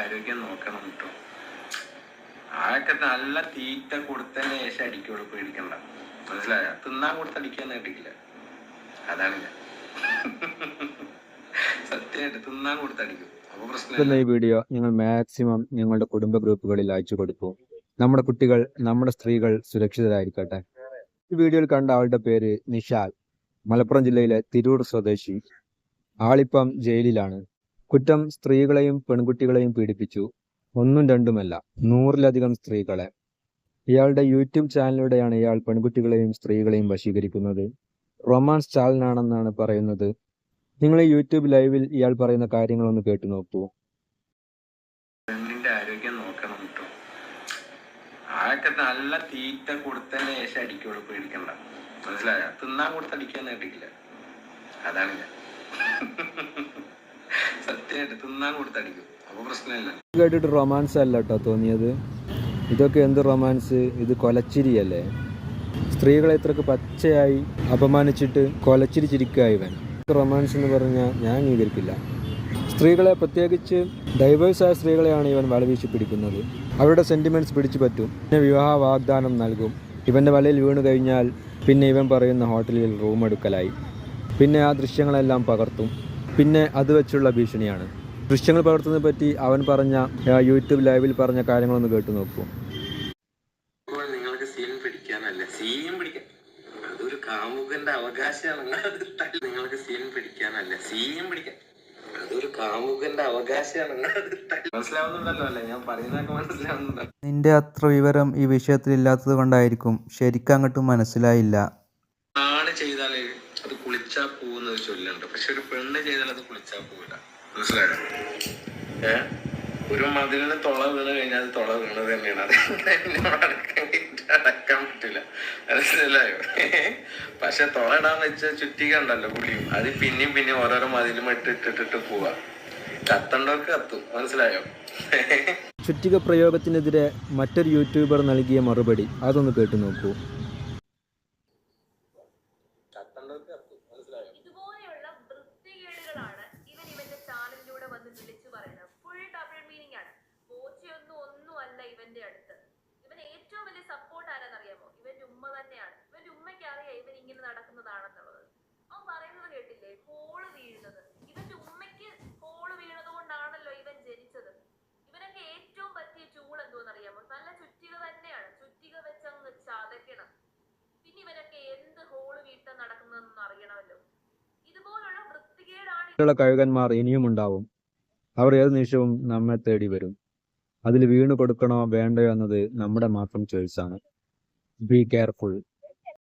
ആരോഗ്യം നോക്കണം കേട്ടോ. ആൾക്ക് നല്ല തീറ്റ കൊടുത്തതിന് ശേഷം അടിക്കുള്ളൂ, പേടിക്കണ്ട. മനസ്സിലായ? തിന്നാൻ കൊടുത്തടിക്കാൻ കേട്ടിട്ടില്ല. അതാണ് ഞാൻ സത്യമായിട്ട് തിന്നാൻ കൊടുത്തടിക്കും. അപ്പൊ പ്രശ്നം. ഈ വീഡിയോ നിങ്ങൾ മാക്സിമം നിങ്ങളുടെ കുടുംബ ഗ്രൂപ്പുകളിൽ അയച്ചു കൊടുക്കും. നമ്മുടെ കുട്ടികൾ, നമ്മുടെ സ്ത്രീകൾ സുരക്ഷിതരായിരിക്കട്ടെ. ഈ വീഡിയോയിൽ കണ്ട ആളുടെ പേര് നിഷാൽ, മലപ്പുറം ജില്ലയിലെ തിരൂർ സ്വദേശി. ആളിപ്പം ജയിലിലാണ്. കുറ്റം സ്ത്രീകളെയും പെൺകുട്ടികളെയും പീഡിപ്പിച്ചു. ഒന്നും രണ്ടുമല്ല, 100-ലധികം സ്ത്രീകളെ. ഇയാളുടെ യൂട്യൂബ് ചാനലിലൂടെയാണ് ഇയാൾ പെൺകുട്ടികളെയും സ്ത്രീകളെയും വശീകരിക്കുന്നത്. റൊമാൻസ് ചാനലാണെന്നാണ് പറയുന്നത്. നിങ്ങൾ ഈ യൂട്യൂബ് ലൈവിൽ ഇയാൾ പറയുന്ന കാര്യങ്ങളൊന്ന് കേട്ടു നോക്കൂ. പെണ്ണിന്റെ ആരോഗ്യം നോക്കണം കേട്ടോ. ആൾക്ക് നല്ല തീറ്റ കൊടുത്തതിന് ശേഷം അടിക്കുള്ളൂ, പേടിക്കണ്ട. മനസ്സിലായ? തിന്നാൻ കൊടുത്തടിക്കാൻ കേട്ടിട്ടില്ല. അതാണ് ഞാൻ സത്യമായിട്ട് തിന്നാൻ കൊടുത്തടിക്കും. അപ്പൊ പ്രശ്നമില്ല. കേട്ടിട്ട് റൊമാൻസ് അല്ല കേട്ടോ തോന്നിയത്. ഇതൊക്കെ എന്ത് റൊമാൻസ്? ഇത് കൊലച്ചിരിയല്ലേ. സ്ത്രീകളെ ഇത്രക്ക് പച്ചയായി അപമാനിച്ചിട്ട് കൊലച്ചിരി ചിരിക്കുക ഇവൻ. റൊമാൻസ് എന്ന് പറഞ്ഞാൽ ഞാൻ അംഗീകരിക്കില്ല. സ്ത്രീകളെ, പ്രത്യേകിച്ച് ഡൈവേഴ്സായ സ്ത്രീകളെയാണ് ഇവൻ വലവീശി പിടിക്കുന്നത്. അവരുടെ സെന്റിമെന്റ്സ് പിടിച്ചു പറ്റും. പിന്നെ വിവാഹ വാഗ്ദാനം നൽകും. ഇവന്റെ വലയിൽ വീണു കഴിഞ്ഞാൽ പിന്നെ ഇവൻ പറയുന്ന ഹോട്ടലിൽ റൂം എടുക്കലായി. പിന്നെ ആ ദൃശ്യങ്ങളെല്ലാം പകർത്തും. പിന്നെ അത് വെച്ചുള്ള ഭീഷണിയാണ്. ദൃശ്യങ്ങൾ പകർത്തുന്നതിനെ പറ്റി അവൻ പറഞ്ഞ യൂട്യൂബ് ലൈവിൽ പറഞ്ഞ കാര്യങ്ങളൊന്ന് കേട്ടു നോക്കൂ. നിങ്ങൾക്ക് സീൻ പിടിക്കാനല്ല, സീൻ പിടിക്കാൻ അതൊരു കാമുകന്റെ അവകാശമാണ്. നിങ്ങൾക്ക് സീൻ പിടിക്കാനല്ല, സീൻ പിടിക്കാൻ അതൊരു കാമുകന്റെ അവകാശമാണ്. മനസ്സിലാവുന്നുണ്ടല്ലോ അല്ലേ? ഞാൻ പറയുന്നതൊക്കെ മനസ്സിലാവുന്നുണ്ടല്ലോ. നിന്റെ അത്ര വിവരം ഈ വിഷയത്തിൽ ഇല്ലാത്തത് കൊണ്ടായിരിക്കും ശരിക്കും അങ്ങോട്ട് മനസ്സിലായില്ല. ആണ് ചെയ്താലേ അത് കുളിച്ചാ പോകുന്നത് ചൊല്ലുണ്ട്. പക്ഷെ ഒരു പെണ്ണ് ചെയ്താൽ അത് കുളിച്ചാ പോവില്ല. മനസ്സിലായോ? ഒരു മതിലിന് തുള വീണ് കഴിഞ്ഞാൽ അത് തുള വീണത് തന്നെയാണ്. അത് അടക്കാൻ പറ്റില്ല. മനസ്സിലായോ? പക്ഷെ തുള ഇടാൻ വെച്ച ചുറ്റിക ഉണ്ടല്ലോ, കുളിയും, അത് പിന്നെയും ഓരോരോ മതിലും ഇട്ടിട്ടിട്ട് പോവാ. കത്തണ്ടവർക്ക് കത്തും. മനസ്സിലായോ? ചുറ്റിക പ്രയോഗത്തിനെതിരെ മറ്റൊരു യൂട്യൂബർ നൽകിയ മറുപടി അതൊന്ന് കേട്ടു നോക്കൂ. ഇതുപോലെയുള്ള വൃത്തികേടുകളാണ് ഇവന്റെ ചാനലിലൂടെ വന്ന് വിളിച്ചു പറയുന്നത്. ഫുൾ ഡബിൾ മീനിങ് ആണ്. ഒന്നും അല്ല ഇവന്റെ അടുത്ത്. ഇവന് ഏറ്റവും വലിയ സപ്പോർട്ട് ആരാന്നറിയാമോ? ഇവന്റെ ഉമ്മ തന്നെയാണ്. ഇവന്റെ ഉമ്മയ്ക്ക് അറിയാം ഇവൻ ഇങ്ങനെ നടക്കുന്നതാണെന്നുള്ളത്. അവൻ പറയുന്നത് കേട്ടില്ലേ, ഹോള് വീഴുന്നത്. ഇവന്റെ ഉമ്മയ്ക്ക് ഹോള് വീണത് കൊണ്ടാണല്ലോ ഇവൻ ജനിച്ചത്. ഇവനൊക്കെ ഏറ്റവും പറ്റിയ ചൂൾ എന്തോന്നറിയാമോ? നല്ല ചുറ്റിക തന്നെയാണ്. ചുറ്റിക വെച്ചങ്ങ് ചതയ്ക്കണം. പിന്നെ ഇവനൊക്കെ എന്ത് ഹോള് വീട്ടാൻ നടക്കുന്നതെന്ന് അറിയണമല്ലോ. ഇതുപോലുള്ള വൃത്തികേടാണ്. കഴുകന്മാർ ഇനിയും ഉണ്ടാവും. അവർ ഏത് നിമിഷവും നമ്മെ തേടി വരും. അതിൽ വീണു കൊടുക്കണോ വേണ്ടയോ എന്നത് നമ്മുടെ മാത്രം ചോയ്സാണ്. Be careful.